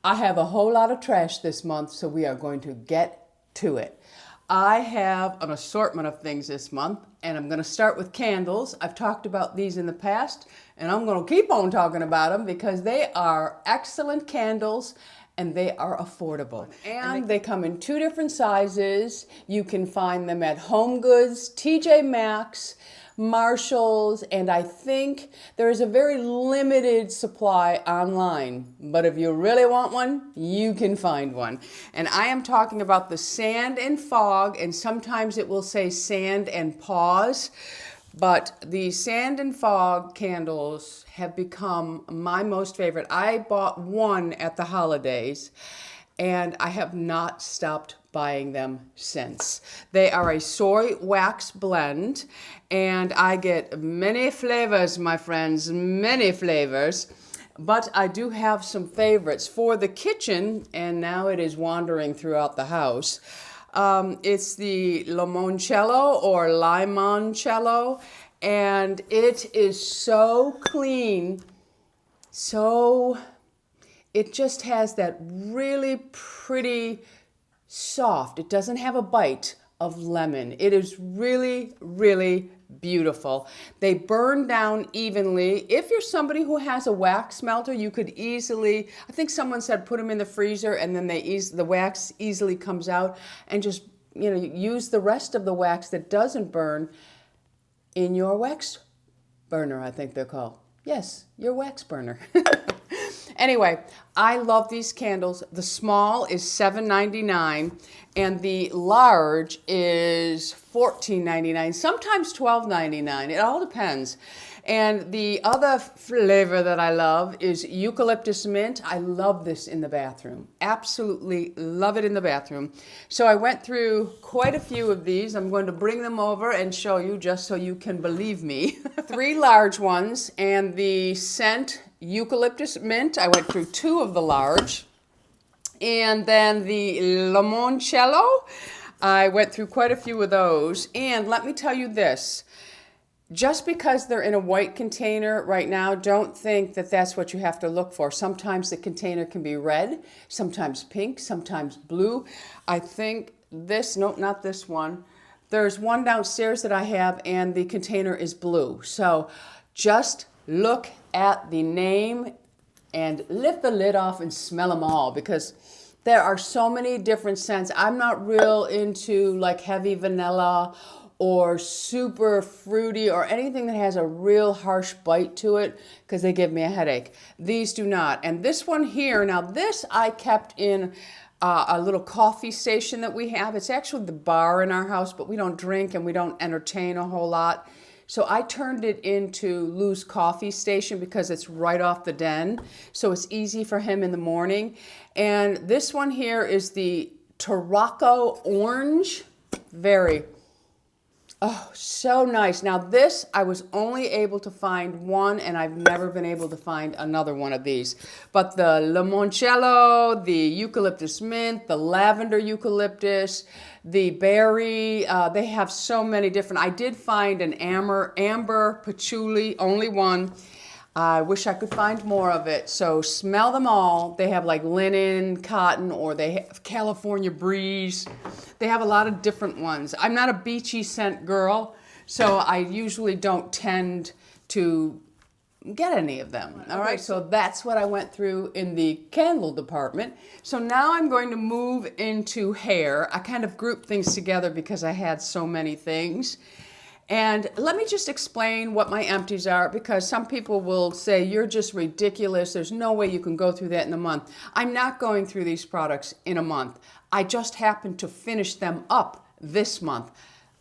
I have a whole lot of trash this month, so we are going to get to it. I have an assortment of things this month, and I'm going to start with candles. I've talked about these in the past, and I'm going to keep on talking about them because they are excellent candles and they are affordable. And they come in 2 different sizes. You can find them at Home Goods, TJ Maxx, Marshalls, and I think there is a very limited supply online. But if you really want one, you can find one. And I am talking about the Sand and Fog, and sometimes it will say Sand and Pause. But the Sand and Fog candles have become my most favorite. I bought one at the holidays, and I have not stopped buying them since. They are a soy wax blend, and I get many flavors, my friends, many flavors. But I do have some favorites for the kitchen, and now it is wandering throughout the house. It's the limoncello or limoncello, and it is so clean, it just has that really pretty soft, it doesn't have a bite of lemon. It is really, really beautiful. They burn down evenly. If you're somebody who has a wax melter, you could easily, I think someone said put them in the freezer and then the wax easily comes out, and just, you know, use the rest of the wax that doesn't burn in your wax burner, I think they're called. Yes, your wax burner. Anyway, I love these candles. The small is $7.99 and the large is $14.99, sometimes $12.99. It all depends. And the other flavor that I love is eucalyptus mint. I love this in the bathroom. Absolutely love it in the bathroom. So I went through quite a few of these. I'm going to bring them over and show you just so you can believe me. 3 large ones, and the scent eucalyptus mint. I went through 2 of the large. And then the limoncello. I went through quite a few of those. And let me tell you this. Just because they're in a white container right now, don't think that that's what you have to look for. Sometimes the container can be red, sometimes pink, sometimes blue. I think this, nope, not this one. There's one downstairs that I have and the container is blue. So just look at the name and lift the lid off and smell them all, because there are so many different scents. I'm not real into like heavy vanilla or super fruity or anything that has a real harsh bite to it, because they give me a headache. These do not. And this one here, now this I kept in a little coffee station that we have. It's actually the bar in our house, but we don't drink and we don't entertain a whole lot. So I turned it into Lou's coffee station because it's right off the den. So it's easy for him in the morning. And this one here is the Tarocco Orange. Oh, so nice. Now this, I was only able to find one, and I've never been able to find another one of these. But the limoncello, the eucalyptus mint, the lavender eucalyptus, the berry, they have so many different. I did find an amber patchouli, only one. I wish I could find more of it. So smell them all. They have like linen, cotton, or they have California breeze. They have a lot of different ones. I'm not a beachy scent girl, so I usually don't tend to get any of them. All right, so that's what I went through in the candle department. So now I'm going to move into hair. I kind of grouped things together because I had so many things. And let me just explain what my empties are, because some people will say, you're just ridiculous. There's no way you can go through that in a month. I'm not going through these products in a month. I just happened to finish them up this month.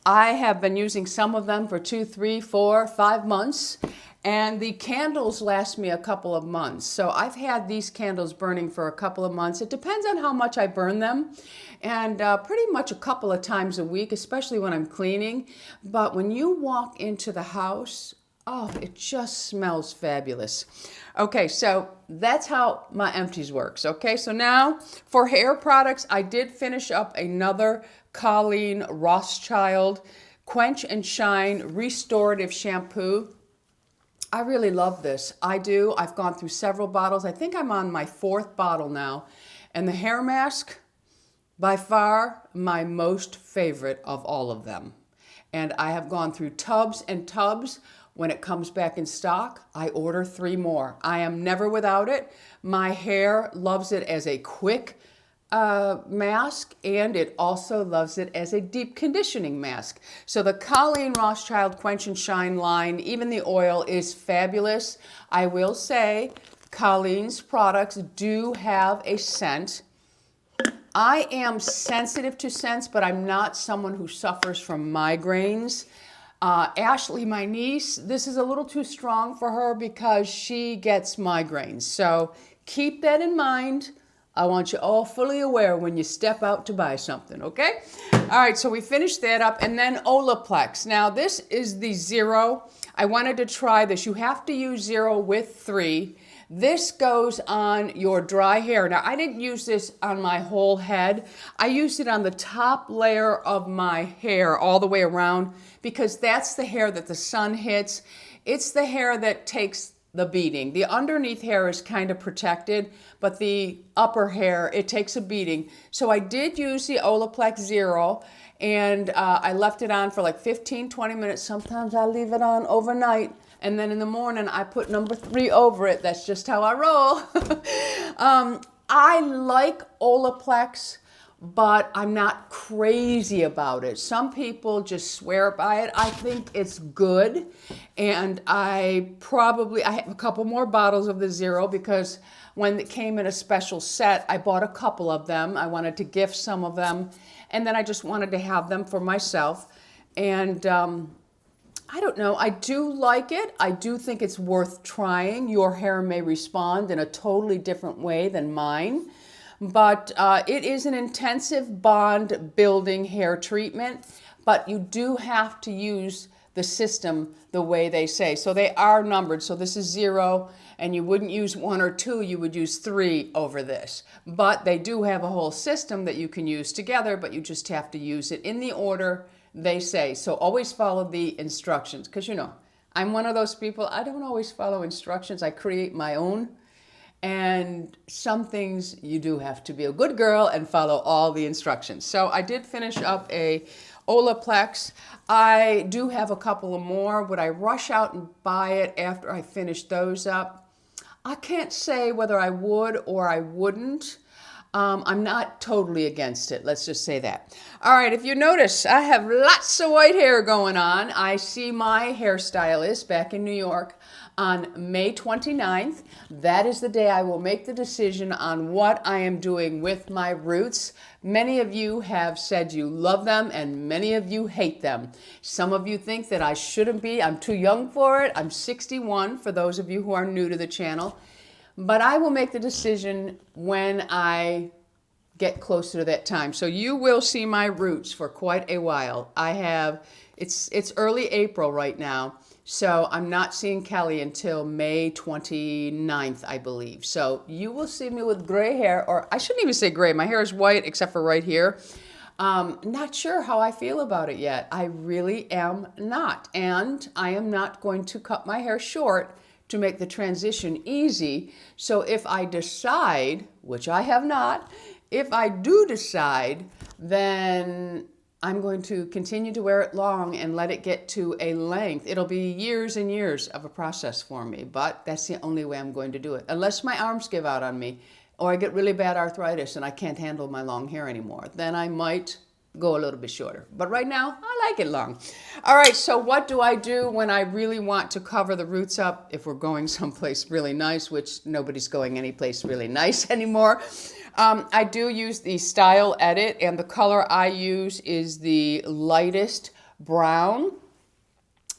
I have been using some of them for 2, 3, 4, 5 months, and the candles last me a couple of months. So I've had these candles burning for a couple of months. It depends on how much I burn them, and pretty much a couple of times a week, especially when I'm cleaning. But when you walk into the house, oh, it just smells fabulous. Okay, so that's how my empties works. Okay, so now for hair products, I did finish up another Colleen Rothschild Quench and Shine Restorative Shampoo. I really love this. I do. I've gone through several bottles. I think I'm on my 4th bottle now. And the hair mask, by far my most favorite of all of them. And I have gone through tubs and tubs. When it comes back in stock, I order 3 more. I am never without it. My hair loves it as a quick mask, and it also loves it as a deep conditioning mask. So the Colleen Rothschild Quench and Shine line, even the oil, is fabulous. I will say Colleen's products do have a scent. I am sensitive to scents, but I'm not someone who suffers from migraines. Ashley, my niece, this is a little too strong for her because she gets migraines. So keep that in mind. I want you all fully aware when you step out to buy something, okay? All right, so we finished that up. And then Olaplex. Now, this is the 0. I wanted to try this. You have to use 0 with 3. This goes on your dry hair. Now, I didn't use this on my whole head. I used it on the top layer of my hair all the way around because that's the hair that the sun hits. It's the hair that takes the beating. The underneath hair is kind of protected, but the upper hair, it takes a beating. So I did use the Olaplex 0, and I left it on for like 15, 20 minutes. Sometimes I leave it on overnight, and then in the morning I put number 3 over it. That's just how I roll. I like Olaplex, but I'm not crazy about it. Some people just swear by it. I think it's good, and I have a couple more bottles of the 0 because when it came in a special set, I bought a couple of them. I wanted to gift some of them, and then I just wanted to have them for myself. And I don't know, I do like it. I do think it's worth trying. Your hair may respond in a totally different way than mine. But it is an intensive bond building hair treatment, but you do have to use the system the way they say. So they are numbered. So this is 0, and you wouldn't use 1 or 2, you would use 3 over this. But they do have a whole system that you can use together, but you just have to use it in the order they say. So always follow the instructions, because you know, I'm one of those people, I don't always follow instructions. I create my own. And some things you do have to be a good girl and follow all the instructions. So I did finish up a Olaplex. I do have a couple of more. Would I rush out and buy it after I finish those up? I can't say whether I would or I wouldn't. I'm not totally against it. Let's just say that. All right, if you notice, I have lots of white hair going on. I see my hairstylist back in New York on May 29th. That is the day I will make the decision on what I am doing with my roots. Many of you have said you love them, and many of you hate them. Some of you think that I shouldn't be. I'm too young for it. I'm 61, for those of you who are new to the channel. But I will make the decision when I get closer to that time. So you will see my roots for quite a while. It's early April right now, so I'm not seeing Kelly until May 29th, I believe. So you will see me with gray hair, or I shouldn't even say gray. My hair is white except for right here. Not sure how I feel about it yet. I really am not. And I am not going to cut my hair short to make the transition easy. So if I decide, which I have not, if I do decide, then I'm going to continue to wear it long and let it get to a length. It'll be years and years of a process for me, but that's the only way I'm going to do it. Unless my arms give out on me, or I get really bad arthritis and I can't handle my long hair anymore, then I might go a little bit shorter. But right now, I like it long. All right, so what do I do when I really want to cover the roots up? If we're going someplace really nice, which nobody's going anyplace really nice anymore, I do use the Style Edit, and the color I use is the lightest brown.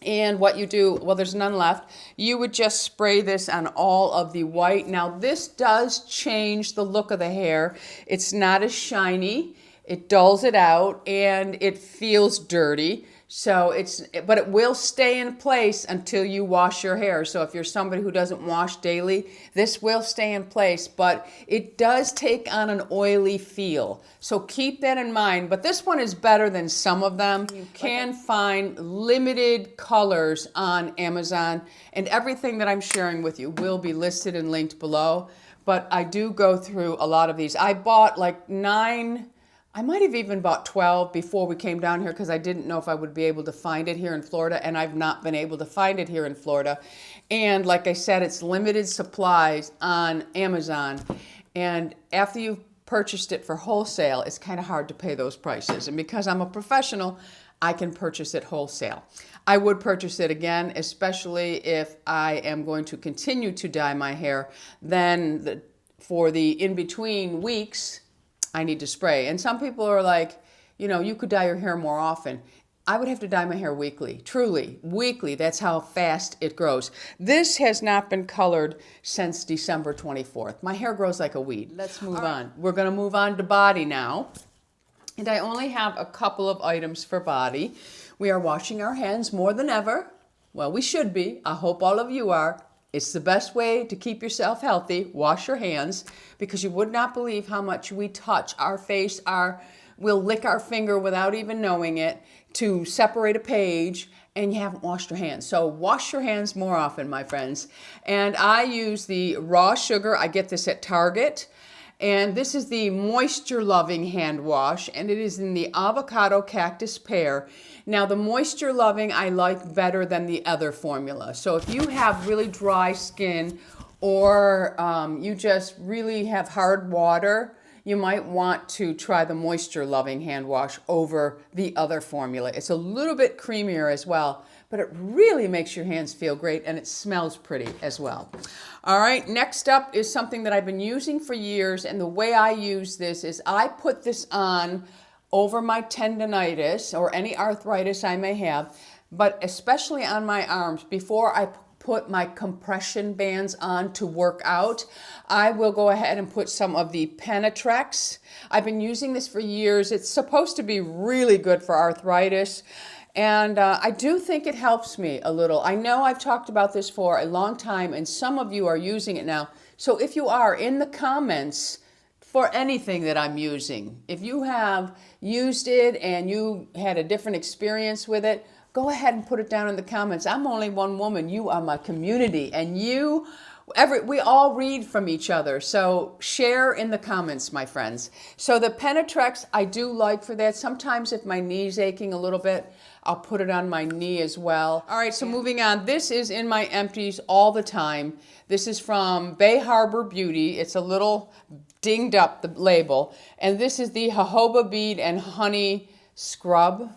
And what you do, well, there's none left. You would just spray this on all of the white. Now, this does change the look of the hair. It's not as shiny. It dulls it out, and it feels dirty. So but it will stay in place until you wash your hair. So if you're somebody who doesn't wash daily, this will stay in place, but it does take on an oily feel. So keep that in mind. But this one is better than some of them. You can find limited colors on Amazon, and everything that I'm sharing with you will be listed and linked below. But I do go through a lot of these. I bought like 9, I might have even bought 12 before we came down here because I didn't know if I would be able to find it here in Florida, and I've not been able to find it here in Florida. And like I said, it's limited supplies on Amazon. And after you've purchased it for wholesale, it's kind of hard to pay those prices. And because I'm a professional, I can purchase it wholesale. I would purchase it again, especially if I am going to continue to dye my hair. Then for the in-between weeks, I need to spray. And some people are like, you know, you could dye your hair more often. I would have to dye my hair weekly, truly, weekly. That's how fast it grows. This has not been colored since December 24th. My hair grows like a weed. Let's move on. We're gonna move on to body now. And I only have a couple of items for body. We are washing our hands more than ever. Well, we should be. I hope all of you are. It's the best way to keep yourself healthy. Wash your hands, because you would not believe how much we touch our face. We'll lick our finger without even knowing it to separate a page, and you haven't washed your hands. So wash your hands more often, my friends. And I use the raw sugar. I get this at Target. And this is the moisture loving hand wash, and it is in the avocado cactus pear. Now the moisture loving I like better than the other formula. So if you have really dry skin, or you just really have hard water, you might want to try the moisture loving hand wash over the other formula. It's a little bit creamier as well, but it really makes your hands feel great, and it smells pretty as well. All right, next up is something that I've been using for years, and the way I use this is I put this on over my tendonitis or any arthritis I may have, but especially on my arms. Before I put my compression bands on to work out, I will go ahead and put some of the Penetrex. I've been using this for years. It's supposed to be really good for arthritis. And I do think it helps me a little. I know I've talked about this for a long time, and some of you are using it now. So if you are, in the comments for anything that I'm using, if you have used it and you had a different experience with it, go ahead and put it down in the comments. I'm only one woman. You are my community, and we all read from each other. So share in the comments, my friends. So the Penetrex I do like for that. Sometimes if my knee's aching a little bit, I'll put it on my knee as well. All right, so moving on. This is in my empties all the time. This is from Bay Harbor Beauty. It's a little dinged up, the label. And this is the Jojoba Bead and Honey Scrub.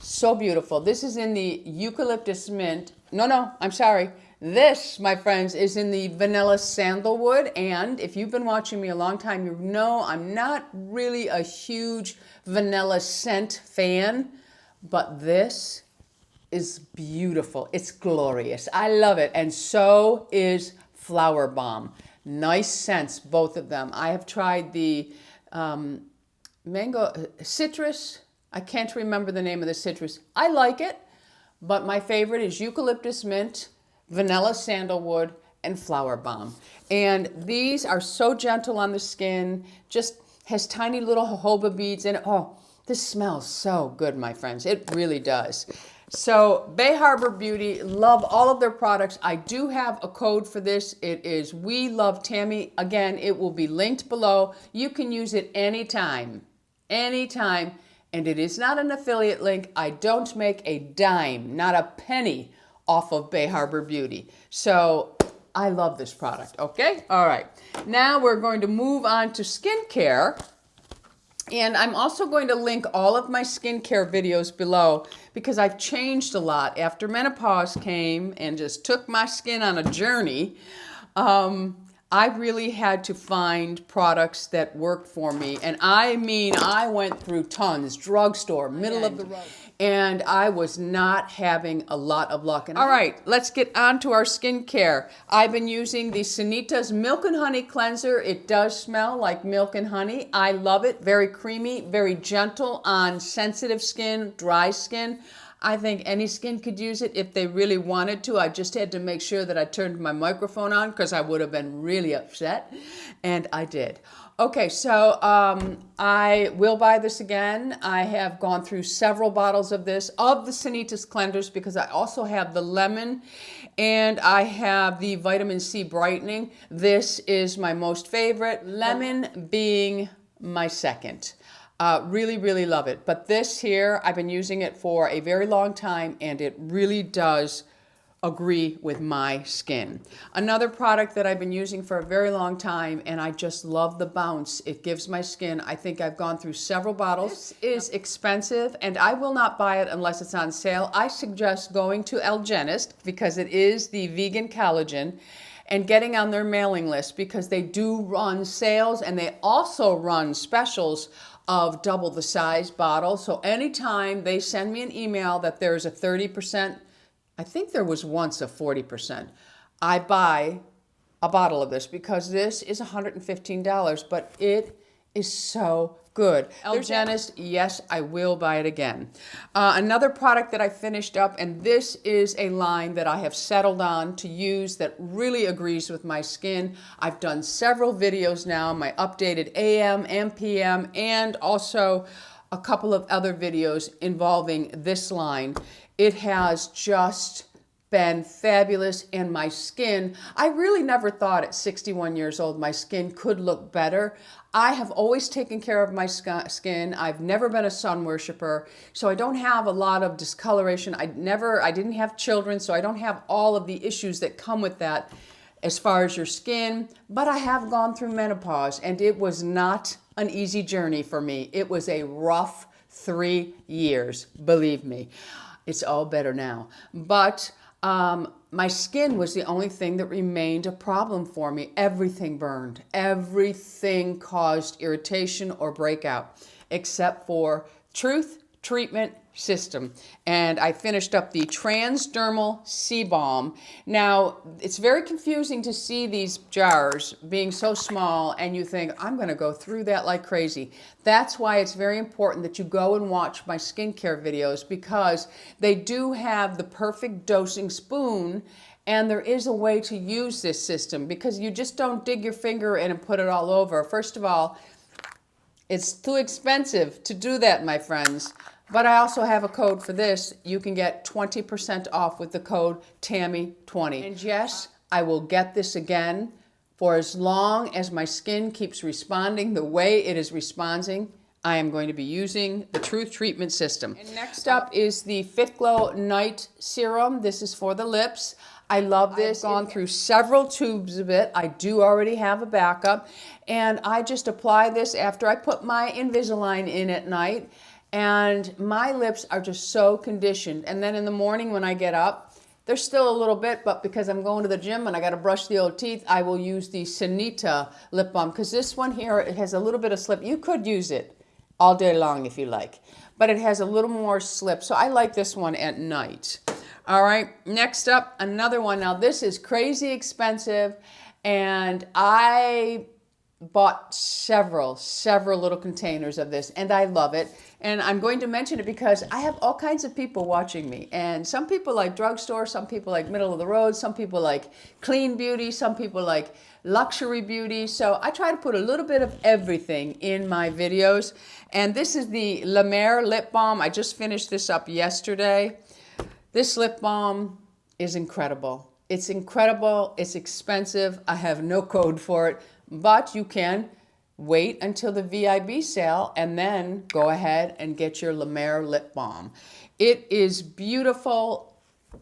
So beautiful. This is in the eucalyptus mint. No, I'm sorry. This, my friends, is in the vanilla sandalwood. And if you've been watching me a long time, you know I'm not really a huge vanilla scent fan, but this is beautiful. It's glorious. I love it. And so is Flower Bomb. Nice scents, both of them. I have tried the mango citrus. I can't remember the name of the citrus. I like it, but my favorite is eucalyptus mint, vanilla sandalwood, and Flower Bomb. And these are so gentle on the skin, just has tiny little jojoba beads in it. Oh, this smells so good, my friends. It really does. So Bay Harbor Beauty, love all of their products. I do have a code for this. It is We Love Tammy. Again, it will be linked below. You can use it anytime, anytime. And it is not an affiliate link. I don't make a dime, not a penny off of Bay Harbor Beauty. So I love this product, okay? All right. Now we're going to move on to skincare. And I'm also going to link all of my skincare videos below, because I've changed a lot. After menopause came and just took my skin on a journey, I really had to find products that worked for me. And I mean, I went through tons, drugstore, middle of the road, and I was not having a lot of luck. And all right, let's get on to our skincare. I've been using the Sanitas Milk and Honey Cleanser. It does smell like milk and honey. I love it. Very creamy, very gentle on sensitive skin, dry skin. I think any skin could use it if they really wanted to. I just had to make sure that I turned my microphone on because I would have been really upset, and I did. Okay, so I will buy this again. I have gone through several bottles of this, of the Sanitas cleansers, because I also have the lemon and I have the vitamin C brightening. This is my most favorite, lemon being my second. Really, really love it. But this here, I've been using it for a very long time, and it really does agree with my skin. Another product that I've been using for a very long time, and I just love the bounce it gives my skin. I think I've gone through several bottles. This is expensive, and I will not buy it unless it's on sale. I suggest going to Ageless, because it is the vegan collagen, and getting on their mailing list, because they do run sales, and they also run specials of double the size bottle. So anytime they send me an email that there's a 30%, I think there was once a 40%, I buy a bottle of this, because this is $115, but it is so good. Ageless, yes, I will buy it again. Another product that I finished up, and this is a line that I have settled on to use that really agrees with my skin. I've done several videos now, my updated AM and PM, and also a couple of other videos involving this line. It has just been fabulous, and my skin, I really never thought at 61 years old my skin could look better. I have always taken care of my skin. I've never been a sun worshiper, so I don't have a lot of discoloration. I didn't have children, so I don't have all of the issues that come with that as far as your skin, but I have gone through menopause, and it was not an easy journey for me. It was a rough 3 years, believe me. It's all better now. But my skin was the only thing that remained a problem for me. Everything burned. Everything caused irritation or breakout, except for Truth Treatment System. And I finished up the Transdermal Sebum. Now, it's very confusing to see these jars being so small, and you think, I'm going to go through that like crazy. That's why it's very important that you go and watch my skincare videos, because they do have the perfect dosing spoon, and there is a way to use this system, because you just don't dig your finger in and put it all over. First of all, it's too expensive to do that, my friends. But I also have a code for this. You can get 20% off with the code Tammy20. And yes, I will get this again for as long as my skin keeps responding the way it is responding. I am going to be using the Truth Treatment System. And next up is the Fitglow Night Serum. This is for the lips. I love this. I've gone through several tubes of it. I do already have a backup. And I just apply this after I put my Invisalign in at night. And my lips are just so conditioned. And then in the morning when I get up, there's still a little bit, but because I'm going to the gym and I got to brush the old teeth, I will use the Sunita Lip Balm, because this one here, it has a little bit of slip. You could use it all day long if you like, but it has a little more slip. So I like this one at night. All right, next up, another one. Now this is crazy expensive, and I bought several little containers of this, and I love it. And I'm going to mention it because I have all kinds of people watching me, and some people like drugstore, some people like middle of the road, some people like clean beauty, some people like luxury beauty. So I try to put a little bit of everything in my videos. And this is the Lemare Lip Balm. I just finished this up yesterday. This lip balm is incredible. It's incredible. It's expensive. I have no code for it, but you can wait until the VIB sale and then go ahead and get your Lemare Lip Balm. It is beautiful.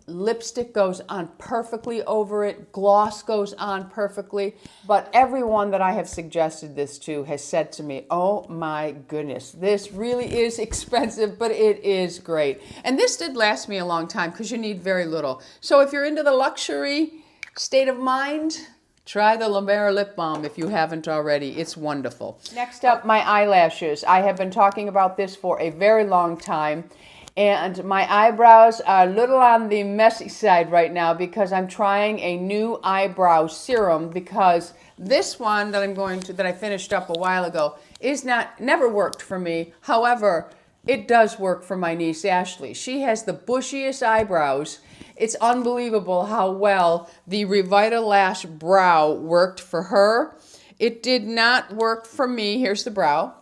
Lipstick goes on perfectly over it. Gloss goes on perfectly. But everyone that I have suggested this to has said to me, oh my goodness, this really is expensive, but it is great. And this did last me a long time because you need very little. So if you're into the luxury state of mind, try the Lemare Lip Balm if you haven't already. It's wonderful. Next up, my eyelashes. I have been talking about this for a very long time. And my eyebrows are a little on the messy side right now because I'm trying a new eyebrow serum, because this one that I finished up a while ago never worked for me. However, it does work for my niece Ashley. She has the bushiest eyebrows. It's unbelievable how well the Revitalash Brow worked for her. It did not work for me. Here's the brow.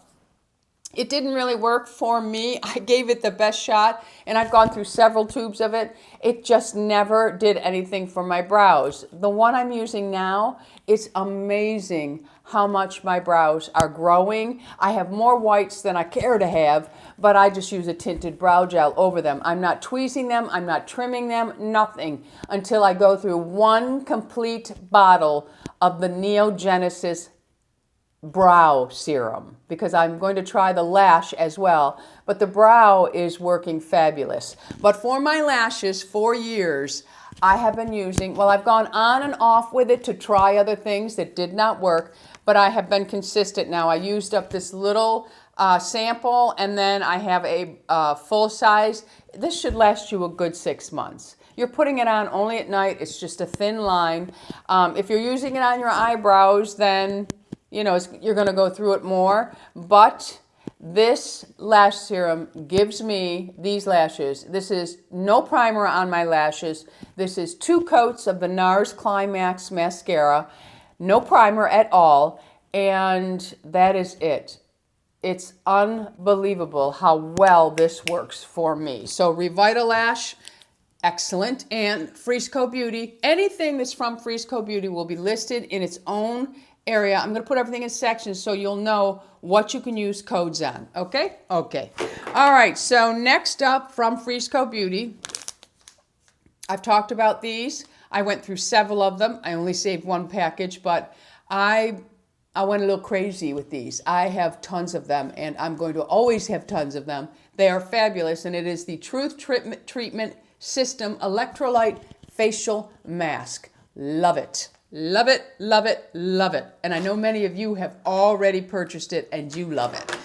It didn't really work for me. I gave it the best shot, and I've gone through several tubes of it. It just never did anything for my brows. The one I'm using now, it's amazing how much my brows are growing. I have more whites than I care to have, but I just use a tinted brow gel over them. I'm not tweezing them, I'm not trimming them, nothing, until I go through one complete bottle of the Neogenesis Brow Serum, because I'm going to try the lash as well, but the brow is working fabulous. But for my lashes, for years, I have been using, well, I've gone on and off with it to try other things that did not work, but I have been consistent now. I used up this little sample, and then I have a full size. This should last you a good 6 months. You're putting it on only at night. It's just a thin line. If you're using it on your eyebrows, then you know, you're going to go through it more, but this lash serum gives me these lashes. This is no primer on my lashes. This is 2 coats of the NARS Climax mascara, no primer at all, and that is it. It's unbelievable how well this works for me. So Revitalash, excellent, and Frisco Beauty. Anything that's from Frisco Beauty will be listed in its own area. I'm going to put everything in sections so you'll know what you can use codes on. Okay? Okay. All right. So next up from Frisco Beauty, I've talked about these. I went through several of them. I only saved one package, but I went a little crazy with these. I have tons of them, and I'm going to always have tons of them. They are fabulous, and it is the Truth Treatment System Electrolyte Facial Mask. Love it. Love it, love it, love it. And I know many of you have already purchased it and you love it.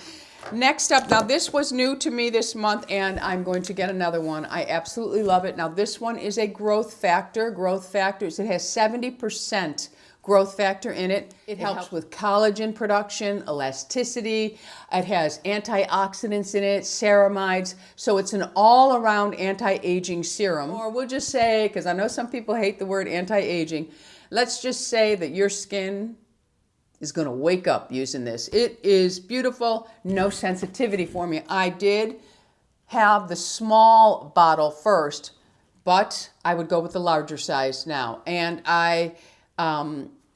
Next up, now this was new to me this month and I'm going to get another one. I absolutely love it. Now this one is a growth factor. Growth factors, it has 70% growth factor in it. It helps with collagen production, elasticity. It has antioxidants in it, ceramides. So it's an all-around anti-aging serum. Or we'll just say, because I know some people hate the word anti-aging, let's just say that your skin is going to wake up using this. It is beautiful, no sensitivity for me. I did have the small bottle first, but I would go with the larger size now. And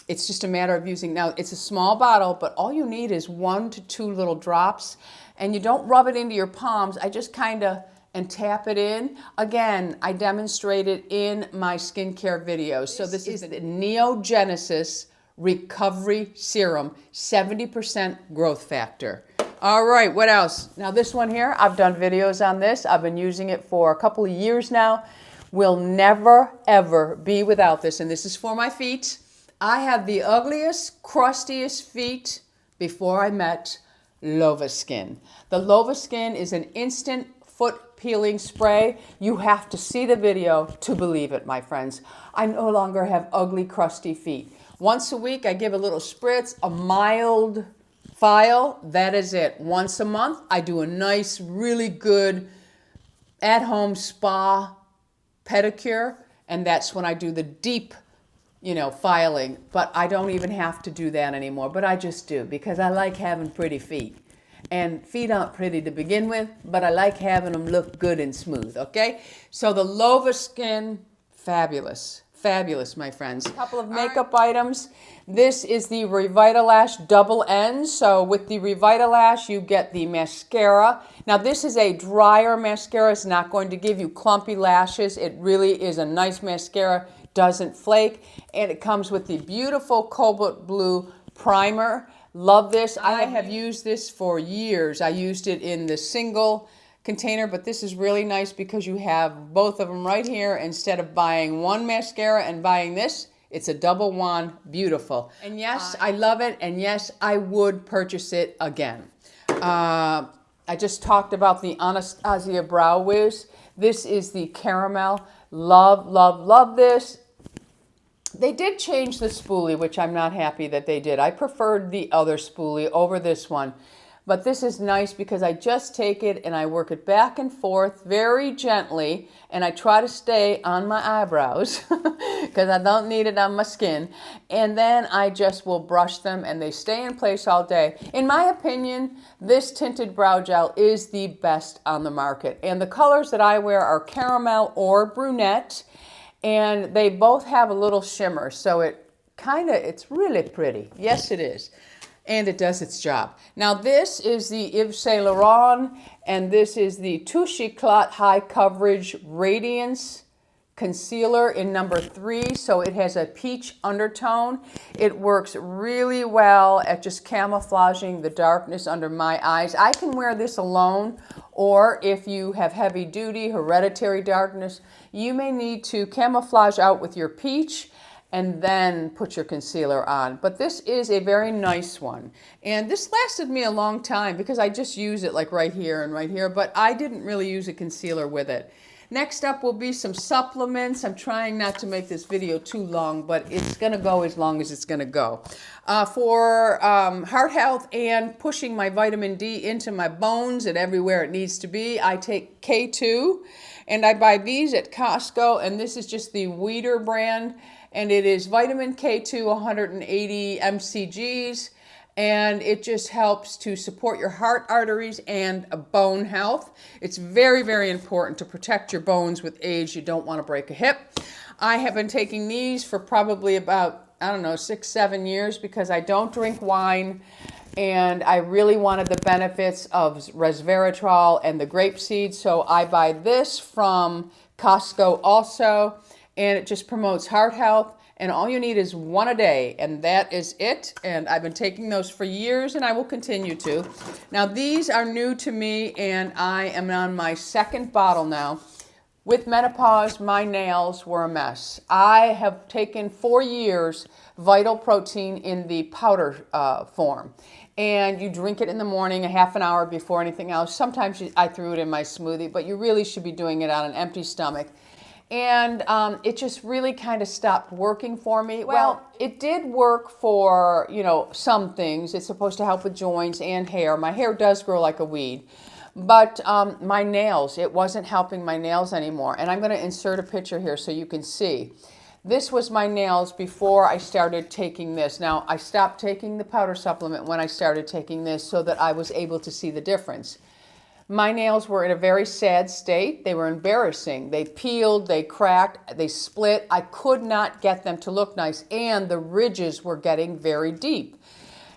it's just a matter of using, now it's a small bottle, but all you need is 1 to 2 little drops, and you don't rub it into your palms. I just kind of and tap it in. Again, I demonstrate it in my skincare videos. So this is the Neogenesis Recovery Serum, 70% growth factor. All right, what else? Now this one here, I've done videos on this. I've been using it for a couple of years now. Will never, ever be without this. And this is for my feet. I have the ugliest, crustiest feet before I met Lovaskin. The Lovaskin is an instant foot peeling spray. You have to see the video to believe it, my friends. I no longer have ugly, crusty feet. Once a week, I give a little spritz, a mild file. That is it. Once a month, I do a nice, really good at-home spa pedicure, and that's when I do the deep, filing. But I don't even have to do that anymore, but I just do because I like having pretty feet. And feet aren't pretty to begin with, but I like having them look good and smooth, okay? So the Lovaskin, fabulous. Fabulous, my friends. A couple of makeup items. This is the Revitalash Double Ends. So with the Revitalash, you get the mascara. Now this is a drier mascara. It's not going to give you clumpy lashes. It really is a nice mascara. Doesn't flake. And it comes with the beautiful cobalt blue primer. Love this. I have used this for years. I used it in the single container, but this is really nice because you have both of them right here. Instead of buying one mascara and buying this, it's a double wand. Beautiful. And yes, I love it. And yes, I would purchase it again. I just talked about the Anastasia Brow Wiz. This is the caramel. Love, love, love this. They did change the spoolie, which I'm not happy that they did. I preferred the other spoolie over this one. But this is nice because I just take it and I work it back and forth very gently, and I try to stay on my eyebrows because I don't need it on my skin. And then I just will brush them and they stay in place all day. In my opinion, this Tinted Brow Gel is the best on the market. And the colors that I wear are caramel or brunette, and they both have a little shimmer, so it's really pretty. Yes, it is. And it does its job. Now this is the Yves Saint Laurent, and this is the Touche Éclat High Coverage Radiance Concealer in number 3. So it has a peach undertone. It works really well at just camouflaging the darkness under my eyes. I can wear this alone, or if you have heavy duty hereditary darkness, you may need to camouflage out with your peach and then put your concealer on. But this is a very nice one. And this lasted me a long time because I just use it like right here and right here, but I didn't really use a concealer with it. Next up will be some supplements. I'm trying not to make this video too long, but it's gonna go as long as it's gonna go. For heart health and pushing my vitamin D into my bones and everywhere it needs to be, I take K2, and I buy these at Costco, and this is just the Weider brand, and it is vitamin K2, 180 mcgs, and it just helps to support your heart arteries and bone health. It's very, very important to protect your bones with age. You don't want to break a hip. I have been taking these for probably about, I don't know, 6-7 years because I don't drink wine, and I really wanted the benefits of resveratrol and the grape seed, so I buy this from Costco also, and it just promotes heart health, and all you need is one a day, and that is it. And I've been taking those for years, and I will continue to. Now these are new to me, and I am on my 2nd bottle now. With menopause, my nails were a mess. I have taken 4 years Vital Protein in the powder form, and you drink it in the morning a half an hour before anything else. Sometimes I threw it in my smoothie, but you really should be doing it on an empty stomach. And it just really kind of stopped working for me. Well, it did work for, you know, some things. It's supposed to help with joints and hair. My hair does grow like a weed. But my nails, it wasn't helping my nails anymore. And I'm going to insert a picture here so you can see. This was my nails before I started taking this. Now, I stopped taking the powder supplement when I started taking this so that I was able to see the difference. My nails were in a very sad state. They were embarrassing. They peeled, they cracked, they split. I could not get them to look nice, and the ridges were getting very deep.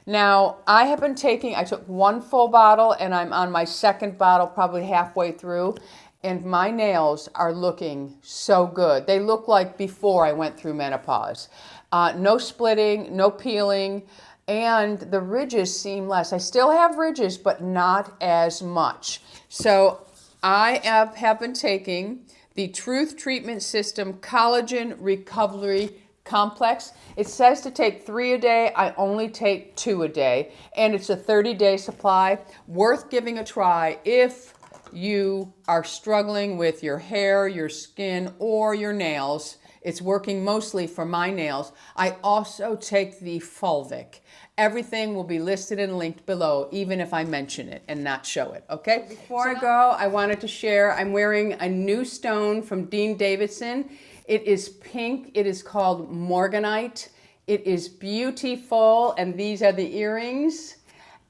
Now, I took 1 full bottle, and I'm on my 2nd bottle, probably halfway through, and my nails are looking so good. They look like before I went through menopause. No splitting, no peeling, and the ridges seem less. I still have ridges, but not as much. So I have been taking the Truth Treatment System Collagen Recovery Complex. It says to take 3 a day. I only take 2 a day, and it's a 30-day supply. Worth giving a try if you are struggling with your hair, your skin, or your nails. It's working mostly for my nails. I also take the FULVIC. Everything will be listed and linked below, even if I mention it and not show it, okay? Before I go, I wanted to share, I'm wearing a new stone from Dean Davidson. It is pink. It is called Morganite. It is beautiful, and these are the earrings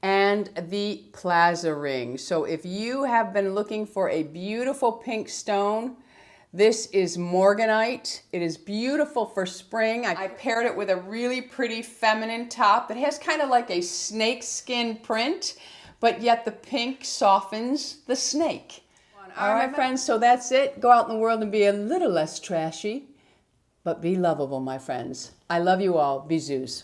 and the plaza ring. So if you have been looking for a beautiful pink stone, this is Morganite. It is beautiful for spring. I paired it with a really pretty feminine top. It has kind of like a snake skin print, but yet the pink softens the snake. All right, my friends, so that's it. Go out in the world and be a little less trashy, but be lovable, my friends. I love you all. Bisous.